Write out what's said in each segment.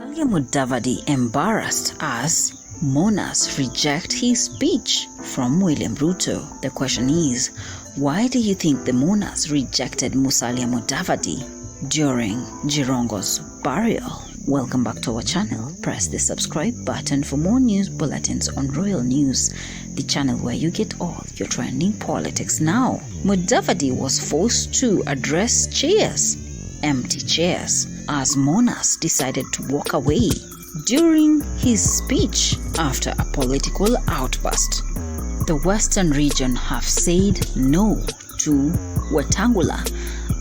Musalia Mudavadi embarrassed as Monas reject his speech from William Ruto. The question is, why do you think the Monas rejected Musalia Mudavadi during Jirongo's burial? Welcome back to our channel. Press the subscribe button for more news bulletins on Royal News, the channel where you get all your trending politics. Now, Mudavadi was forced to address empty chairs, as Monas decided to walk away during his speech after a political outburst. The Western region have said no to Wetangula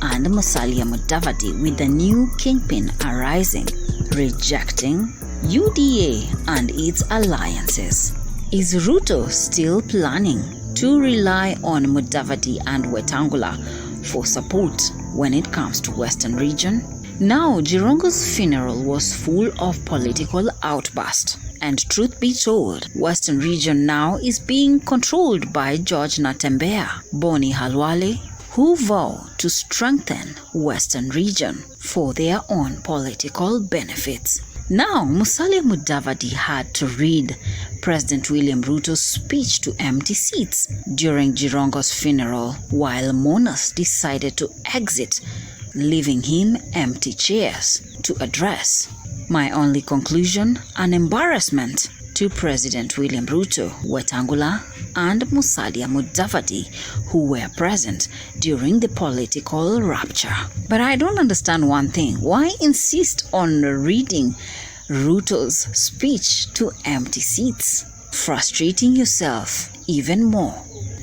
and Musalia Mudavadi, with the new kingpin arising, rejecting UDA and its alliances. Is Ruto still planning to rely on Mudavadi and Wetangula for support when it comes to Western region? Now, Jirongo's funeral was full of political outburst, and truth be told, Western region now is being controlled by George Natembeya, Boni Khalwale, who vow to strengthen Western region for their own political benefits. Now, Musalia Mudavadi had to read President William Ruto's speech to empty seats during Jirongo's funeral, while Monas decided to exit, leaving him empty chairs to address. My only conclusion, an embarrassment to President William Ruto, Wetangula, and Musalia Mudavadi, who were present during the political rupture. But I don't understand one thing. Why insist on reading Ruto's speech to empty seats, frustrating yourself even more?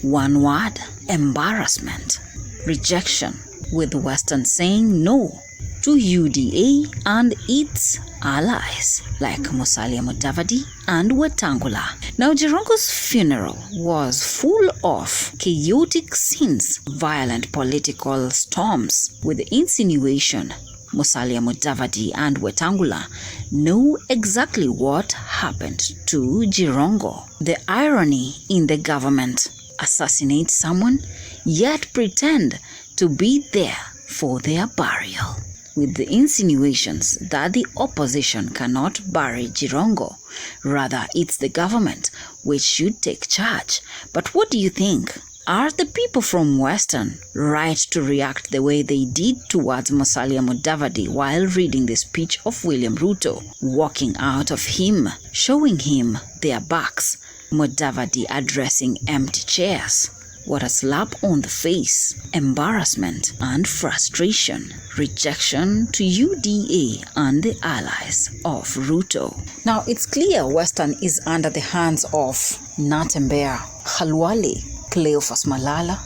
One word: embarrassment. Rejection, with Western saying no to UDA and its allies like Musalia Mudavadi and Wetangula. Now, Jirongo's funeral was full of chaotic scenes, violent political storms, with the insinuation Musalia Mudavadi and Wetangula know exactly what happened to Jirongo. The irony in the government: assassinate someone, yet pretend to be there for their burial, with the insinuations that the opposition cannot bury Jirongo. Rather, it's the government which should take charge. But what do you think? Are the people from Western right to react the way they did towards Musalia Mudavadi while reading the speech of William Ruto, walking out of him, showing him their backs, Mudavadi addressing empty chairs? What a slap on the face, embarrassment and frustration, rejection to UDA and the allies of Ruto. Now, it's clear Western is under the hands of Natembeya, Khalwale, Cleophas Malala.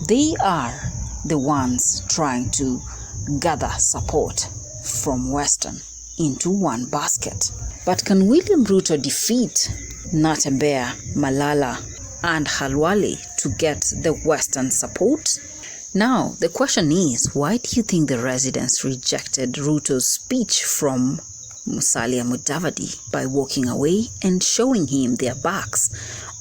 They are the ones trying to gather support from Western into one basket. But can William Ruto defeat Natembeya, Malala, and Khalwale to get the Western support? Now, the question is, why do you think the residents rejected Ruto's speech from Musalia Mudavadi by walking away and showing him their backs,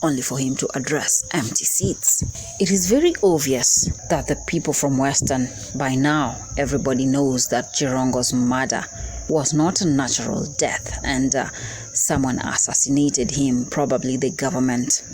only for him to address empty seats? It is very obvious that the people from Western, by now, everybody knows that Jirongo's murder was not a natural death and someone assassinated him, probably the government.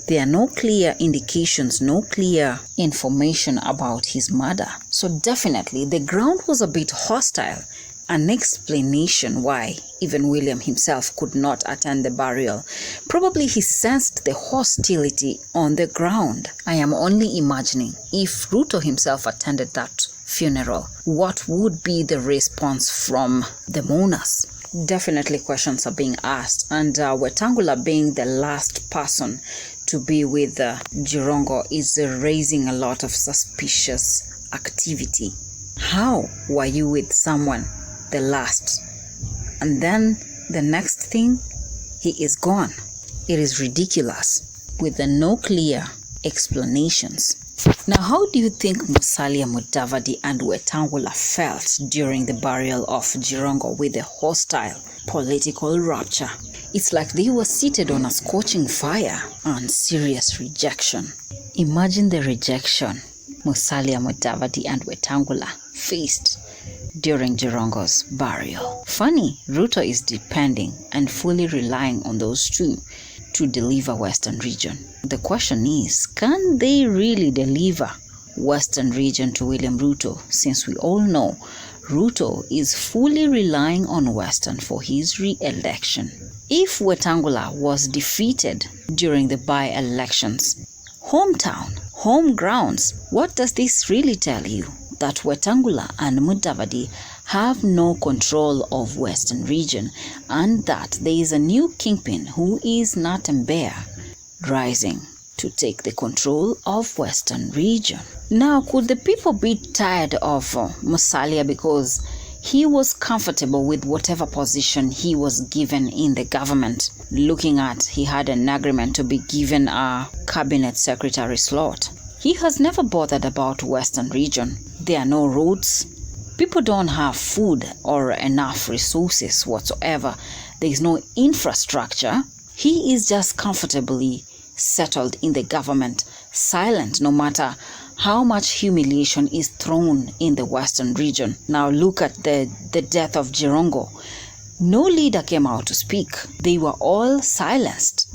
There are no clear indications, no clear information about his murder. So definitely the ground was a bit hostile. An explanation why even William himself could not attend the burial. Probably he sensed the hostility on the ground. I am only imagining, if Ruto himself attended that funeral, what would be the response from the Monas? Definitely questions are being asked, and Wetangula being the last person to be with Jirongo is raising a lot of suspicious activity. How were you with someone the last, and then the next thing he is gone? It is ridiculous, with no clear explanations. Now, how do you think Musalia Mudavadi and Wetangula felt during the burial of Jirongo with a hostile political rupture? It's like they were seated on a scorching fire and serious rejection. Imagine the rejection Musalia Mudavadi and Wetangula faced during Jirongo's burial. Funny, Ruto is depending and fully relying on those two to deliver Western Region. The question is, can they really deliver Western Region to William Ruto, since we all know Ruto is fully relying on Western for his re-election? If Wetangula was defeated during the by-elections, hometown, home grounds, what does this really tell you? That Wetangula and Mudavadi have no control of Western Region, and that there is a new kingpin who is Natembeya rising to take the control of Western Region. Now, could the people be tired of Musalia because he was comfortable with whatever position he was given in the government? Looking at, he had an agreement to be given a cabinet secretary slot. He has never bothered about Western Region. There are no roads. People don't have food or enough resources whatsoever. There is no infrastructure. He is just comfortably settled in the government, silent no matter how much humiliation is thrown in the Western Region. Now look at the death of Jirongo. No leader came out to speak. They were all silenced.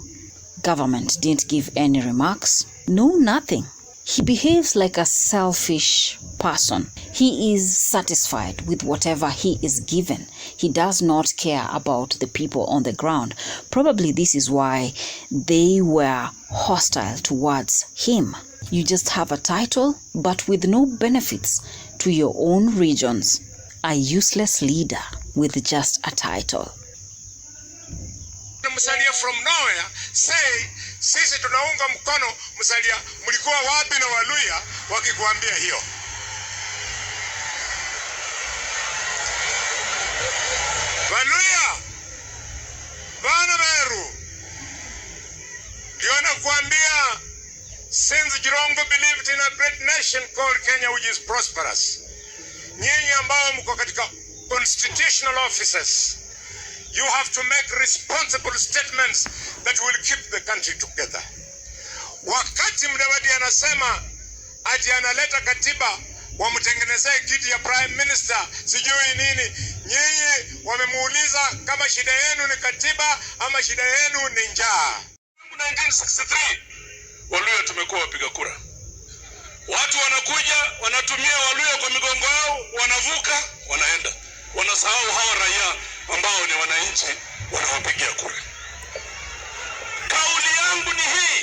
Government didn't give any remarks. No, nothing. He behaves like a selfish person. He is satisfied with whatever he is given. He does not care about the people on the ground. Probably this is why they were hostile towards him. You just have a title, but with no benefits to your own regions. A useless leader with just a title. Musalia from nowhere say sisi tunaunga mkono Musalia. Mlikuwa wapi na Waluya wakikuambia hiyo? Waluya bana Meru ndio nakuambia, since Jirongo believed in a great nation called Kenya which is prosperous. Nyinyi ambao mko katika constitutional offices, you have to make responsible statements that will keep the country together. Wakati Mudavadi anasema ati analeta katiba wamtengenezee kiti ya prime minister sijui nini, nyinyi wamemuuliza kama shida yenu ni katiba ama shida yenu ni njaa. 1963 Waluya tumekuwa wapiga kura. Watu wanakuja wanatumia Waluya kwa migongo yao, wanavuka wanaenda, wanasahau hawa raia ambao ni wananchi wanawapigia kura. Kauli yangu ni hii.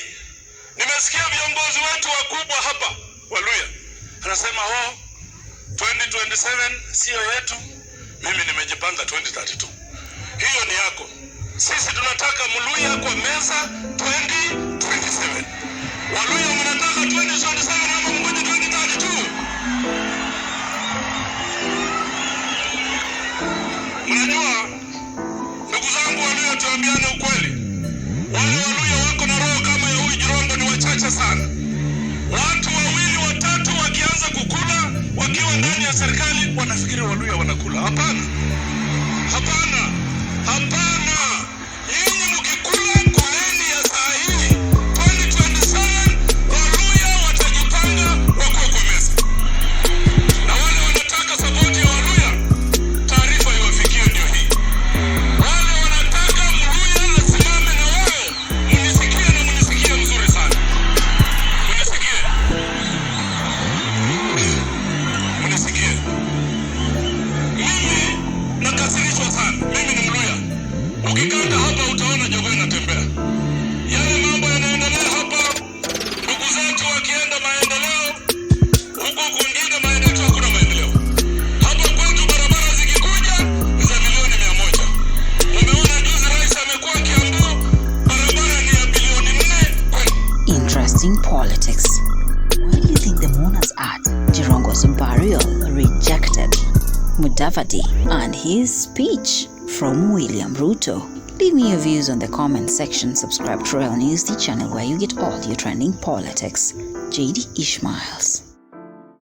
Nimesikia viongozi wetu wakubwa hapa Waluya anasema 2027 sio yetu. Mimi nimejipanga 2032. Hiyo ni yako. Sisi tunataka Mluya kwa meza 2027. Waluya mnataka 2027 ama mngoje 2032? Mnajua ndugu zangu Waluya, tuambiane ukweli. Wale Waluya wako na roho kama ya huyu Jirongo ni wachache sana. Watu wawili watatu wakianza kukula wakiwa ndani ya serikali wanafikiri Waluya wanakula. Hapana. Hapana. Hapana. Nyinyi mkikula kuleni ya saa hii 2027 Waluya watajipanga wako kwa meza. Na wale wanataka support ya Waluya, taarifa iwafikie ndio hii. Wale wanataka Mluya asimame na wao, mnisikie na mnisikie mzuri sana. Mnisikie. Mnisikie. Mimi nakasirishwa sana. Mimi ni Mluya. Ukikanda hapa utaona jogoo inatembea. Yale mambo yanaendelea hapa, ndugu zetu wakienda maendeleo, huko kwingine maendeleo hakuna maendeleo. Hapa kwetu barabara zikikuja za milioni 100. Umeona juzi rais amekuwa Kiambu, barabara ni ya bilioni 4. Interesting politics. Why do you think the mourners at Jirongo's burial rejected Mudavadi and his speech from William Ruto? Leave me your views on the comment section. Subscribe to Royal News, the channel where you get all your trending politics. JD Ishmaels.